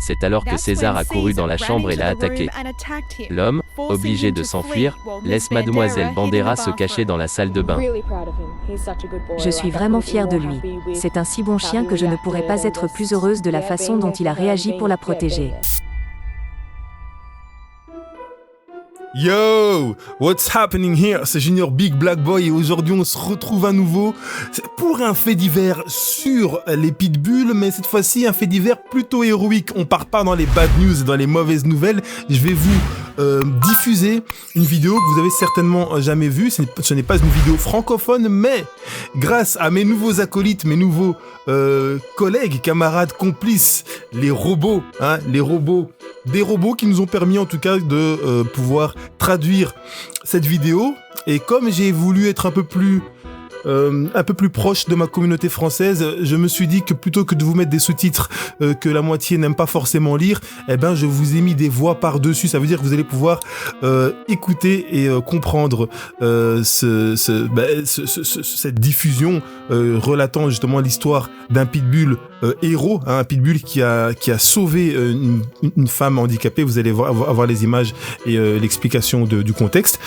C'est alors que César a couru dans la chambre et l'a attaqué. L'homme, obligé de s'enfuir, laisse Mademoiselle Bandera se cacher dans la salle de bain. Je suis vraiment fière de lui. C'est un si bon chien que je ne pourrais pas être plus heureuse de la façon dont il a réagi pour la protéger. Yo, what's happening here? C'est Junior Big Black Boy et aujourd'hui on se retrouve à nouveau pour un fait divers sur les pitbulls, mais cette fois-ci un fait divers plutôt héroïque. On part pas dans les bad news, dans les mauvaises nouvelles. Je vais vous diffuser une vidéo que vous avez certainement jamais vue. Ce n'est pas une vidéo francophone, mais grâce à mes nouveaux acolytes, mes nouveaux collègues, camarades, complices, les robots, des robots qui nous ont permis en tout cas de pouvoir traduire cette vidéo. Et comme j'ai voulu être un peu plus proche de ma communauté française, je me suis dit que plutôt que de vous mettre des sous-titres que la moitié n'aime pas forcément lire, je vous ai mis des voix par-dessus. Ça veut dire que vous allez pouvoir écouter et comprendre cette diffusion relatant justement l'histoire d'un pitbull héros, un pitbull qui a sauvé une femme handicapée. Vous allez avoir les images et l'explication du contexte.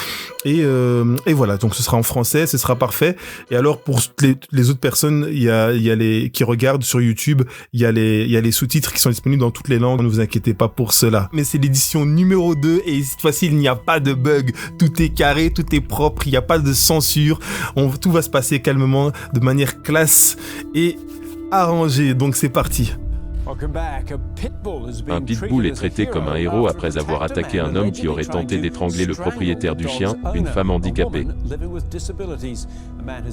Et voilà, donc ce sera en français, ce sera parfait. Et alors pour les autres personnes, il y a les qui regardent sur YouTube, il y a les sous-titres qui sont disponibles dans toutes les langues. Ne vous inquiétez pas pour cela. Mais c'est l'édition numéro 2 et cette fois-ci il n'y a pas de bug. Tout est carré, tout est propre, il n'y a pas de censure. Tout va se passer calmement, de manière classe et arrangée. Donc c'est parti. Un pitbull est traité comme un héros après avoir attaqué un homme qui aurait tenté d'étrangler le propriétaire du chien, une femme handicapée.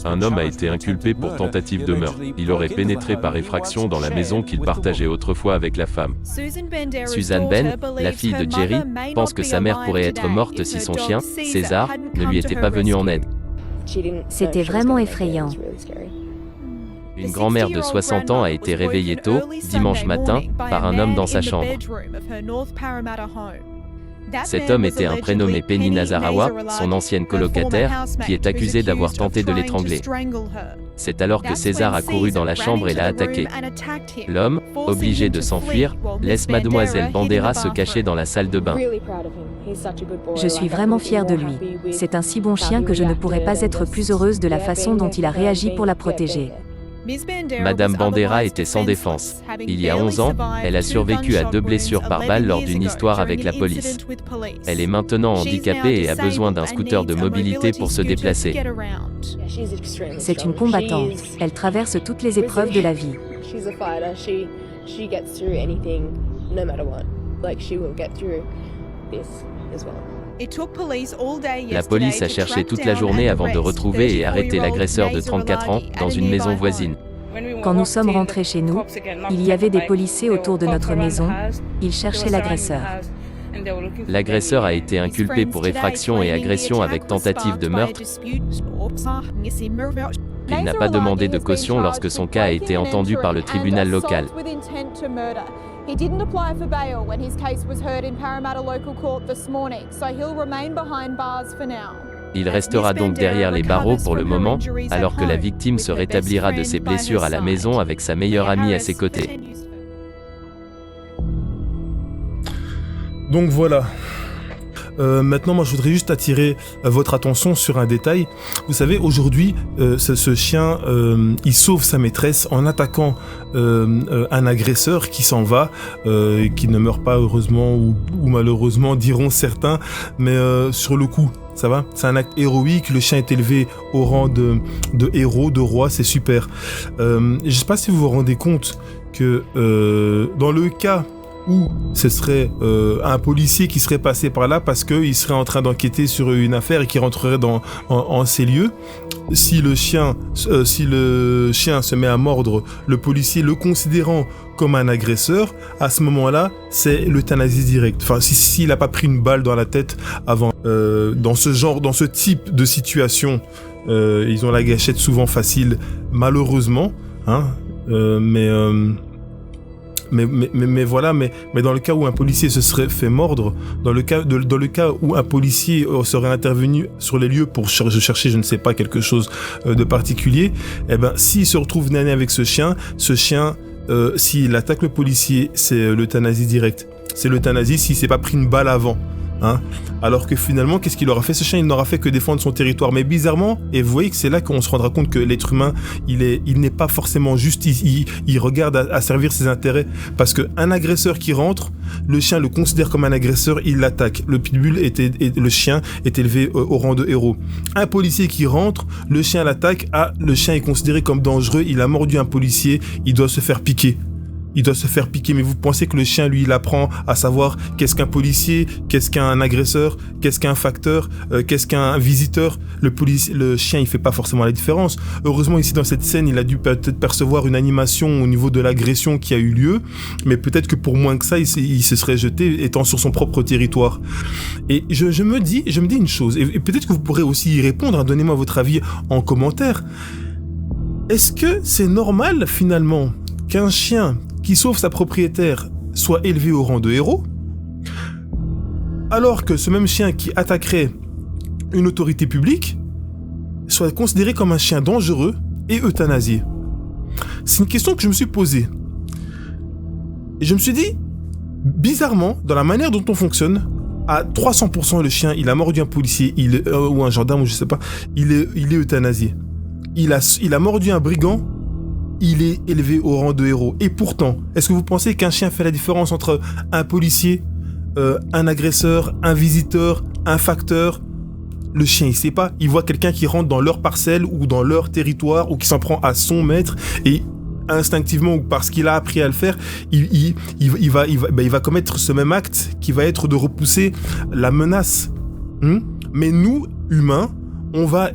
Un homme a été inculpé pour tentative de meurtre. Il aurait pénétré par effraction dans la maison qu'il partageait autrefois avec la femme. Susan Ben, la fille de Jerry, pense que sa mère pourrait être morte si son chien, César, ne lui était pas venu en aide. C'était vraiment effrayant. Une grand-mère de 60 ans a été réveillée tôt, dimanche matin, par un homme dans sa chambre. Cet homme était un prénommé Penny Nazarawa, son ancienne colocataire, qui est accusée d'avoir tenté de l'étrangler. C'est alors que César a couru dans la chambre et l'a attaqué. L'homme, obligé de s'enfuir, laisse Mademoiselle Bandera se cacher dans la salle de bain. Je suis vraiment fière de lui. C'est un si bon chien que je ne pourrais pas être plus heureuse de la façon dont il a réagi pour la protéger. Madame Bandera était sans défense. Il y a 11 ans, elle a survécu à 2 blessures par balle lors d'une histoire avec la police. Elle est maintenant handicapée et a besoin d'un scooter de mobilité pour se déplacer. C'est une combattante. Elle traverse toutes les épreuves de la vie. La police a cherché toute la journée avant de retrouver et arrêter l'agresseur de 34 ans dans une maison voisine. Quand nous sommes rentrés chez nous, il y avait des policiers autour de notre maison. Ils cherchaient l'agresseur. L'agresseur a été inculpé pour effraction et agression avec tentative de meurtre. Il n'a pas demandé de caution lorsque son cas a été entendu par le tribunal local. He didn't apply for bail when his case was heard in Parramatta Local Court this morning, so he'll remain behind bars for now. Il restera donc derrière les barreaux pour le moment, alors que la victime se rétablira de ses blessures à la maison avec sa meilleure amie à ses côtés. Donc voilà. Maintenant, moi, je voudrais juste attirer votre attention sur un détail. Vous savez, aujourd'hui, ce chien, il sauve sa maîtresse en attaquant un agresseur qui s'en va, qui ne meurt pas heureusement ou malheureusement, diront certains, mais sur le coup, ça va. C'est un acte héroïque. Le chien est élevé au rang de héros, de roi. C'est super. Je ne sais pas si vous vous rendez compte que dans le cas où ce serait un policier qui serait passé par là parce qu'il serait en train d'enquêter sur une affaire et qui rentrerait en ces lieux. Si le chien se met à mordre le policier, le considérant comme un agresseur, à ce moment-là, c'est l'euthanasie directe. Enfin, s'il n'a pas pris une balle dans la tête avant, dans ce type de situation, ils ont la gâchette souvent facile, malheureusement, hein, mais voilà, mais dans le cas où un policier se serait fait mordre, dans le cas où un policier serait intervenu sur les lieux pour chercher, je ne sais pas, quelque chose de particulier, s'il se retrouve nez à nez avec ce chien s'il attaque le policier, c'est l'euthanasie directe. C'est l'euthanasie s'il s'est pas pris une balle avant. Hein, alors que finalement, qu'est-ce qu'il aura fait ce chien? Il n'aura fait que défendre son territoire. Mais bizarrement, et vous voyez que c'est là qu'on se rendra compte que l'être humain, il n'est pas forcément juste. Il regarde à servir ses intérêts. Parce qu'un agresseur qui rentre, le chien le considère comme un agresseur, il l'attaque. Le pitbull le chien est élevé au rang de héros. Un policier qui rentre, le chien l'attaque. Ah, le chien est considéré comme dangereux. Il a mordu un policier. Il doit se faire piquer. Mais vous pensez que le chien, lui, il apprend à savoir qu'est-ce qu'un policier, qu'est-ce qu'un agresseur, qu'est-ce qu'un facteur, qu'est-ce qu'un visiteur. Le chien, il fait pas forcément la différence. Heureusement, ici, dans cette scène, il a dû peut-être percevoir une animation au niveau de l'agression qui a eu lieu, mais peut-être que pour moins que ça, il se serait jeté étant sur son propre territoire. Et je me dis une chose, et peut-être que vous pourrez aussi y répondre, hein, donnez-moi votre avis en commentaire. Est-ce que c'est normal, finalement, qu'un chien qui sauve sa propriétaire soit élevé au rang de héros, alors que ce même chien qui attaquerait une autorité publique soit considéré comme un chien dangereux et euthanasié? C'est une question que je me suis posée. Et je me suis dit, bizarrement, dans la manière dont on fonctionne, à 300%, le chien, il a mordu un policier ou un gendarme, ou je sais pas, il est euthanasié. Il a mordu un brigand, il est élevé au rang de héros. Et pourtant, est-ce que vous pensez qu'un chien fait la différence entre un policier, un agresseur, un visiteur, un facteur? Le chien, il sait pas. Il voit quelqu'un qui rentre dans leur parcelle ou dans leur territoire ou qui s'en prend à son maître et instinctivement ou parce qu'il a appris à le faire, il va commettre ce même acte qui va être de repousser la menace. Mais nous, humains, on va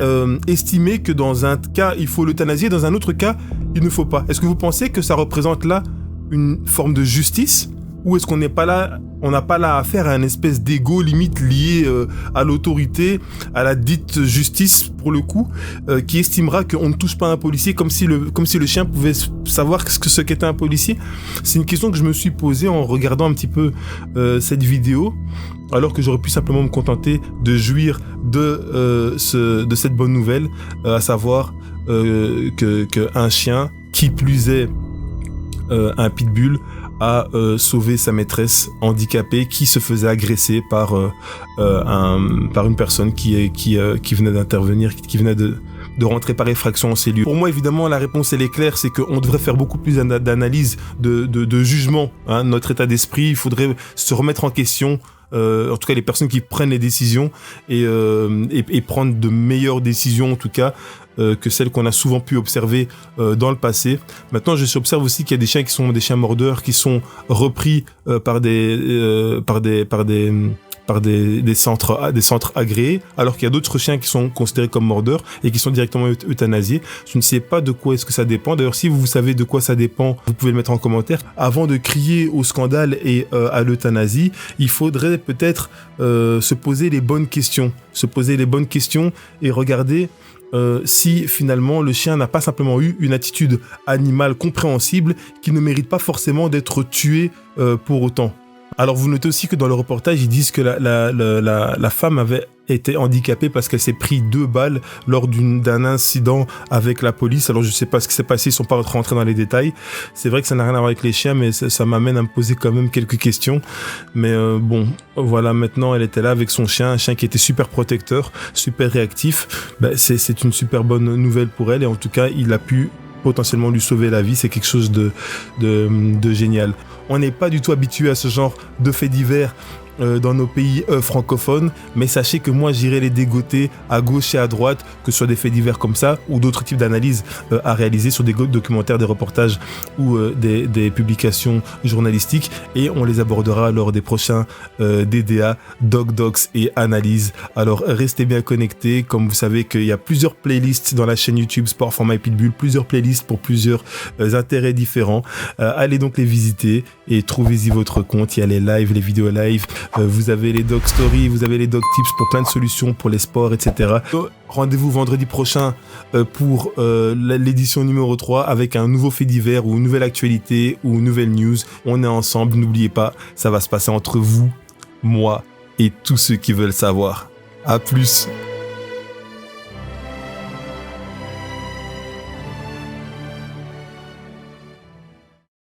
estimer que dans un cas, il faut l'euthanasier, dans un autre cas, il ne faut pas. Est-ce que vous pensez que ça représente là une forme de justice? Ou est-ce qu'on n'a pas là affaire à une espèce d'ego limite lié à l'autorité, à la dite justice pour le coup, qui estimera qu'on ne touche pas un policier comme si le chien pouvait savoir ce qu'était un policier? C'est une question que je me suis posée en regardant un petit peu cette vidéo, alors que j'aurais pu simplement me contenter de jouir de cette bonne nouvelle, à savoir qu'un chien, qui plus est un pitbull, a sauvé sa maîtresse handicapée qui se faisait agresser par une personne qui venait d'intervenir, qui venait de rentrer par effraction en ces lieux. Pour moi, évidemment, la réponse, elle est claire, c'est qu'on devrait faire beaucoup plus d'analyse, de jugement, hein, notre état d'esprit. Il faudrait se remettre en question, en tout cas les personnes qui prennent les décisions et prendre de meilleures décisions, en tout cas, que celles qu'on a souvent pu observer dans le passé. Maintenant, j'observe aussi qu'il y a des chiens qui sont des chiens mordeurs, qui sont repris par des centres agréés, alors qu'il y a d'autres chiens qui sont considérés comme mordeurs et qui sont directement euthanasiés. Je ne sais pas de quoi est-ce que ça dépend. D'ailleurs, si vous savez de quoi ça dépend, vous pouvez le mettre en commentaire. Avant de crier au scandale et à l'euthanasie, il faudrait peut-être se poser les bonnes questions et regarder si finalement le chien n'a pas simplement eu une attitude animale compréhensible qui ne mérite pas forcément d'être tué pour autant. Alors vous notez aussi que dans le reportage, ils disent que la femme avait été handicapée parce qu'elle s'est pris 2 balles lors d'un incident avec la police. Alors je sais pas ce qui s'est passé, ils sont pas rentrés dans les détails. C'est vrai que ça n'a rien à voir avec les chiens, mais ça m'amène à me poser quand même quelques questions. Mais bon, voilà, maintenant elle était là avec son chien, un chien qui était super protecteur, super réactif. C'est une super bonne nouvelle pour elle et en tout cas, il a pu potentiellement lui sauver la vie. C'est quelque chose de génial. On n'est pas du tout habitué à ce genre de faits divers dans nos pays francophones, mais sachez que moi j'irai les dégoter à gauche et à droite, que ce soit des faits divers comme ça ou d'autres types d'analyses à réaliser sur des documentaires, des reportages ou des publications journalistiques, et on les abordera lors des prochains DDA, Docs et analyses. Alors restez bien connectés, comme vous savez qu'il y a plusieurs playlists dans la chaîne YouTube Sport Format et Pitbull, plusieurs playlists pour plusieurs intérêts différents. Allez donc les visiter et trouvez-y votre compte. Il y a les lives, les vidéos live, vous avez les doc stories, vous avez les doc tips pour plein de solutions pour les sports, etc. Rendez-vous vendredi prochain pour l'édition numéro 3 avec un nouveau fait divers ou une nouvelle actualité ou une nouvelle news. On est ensemble, n'oubliez pas, ça va se passer entre vous, moi et tous ceux qui veulent savoir. À plus.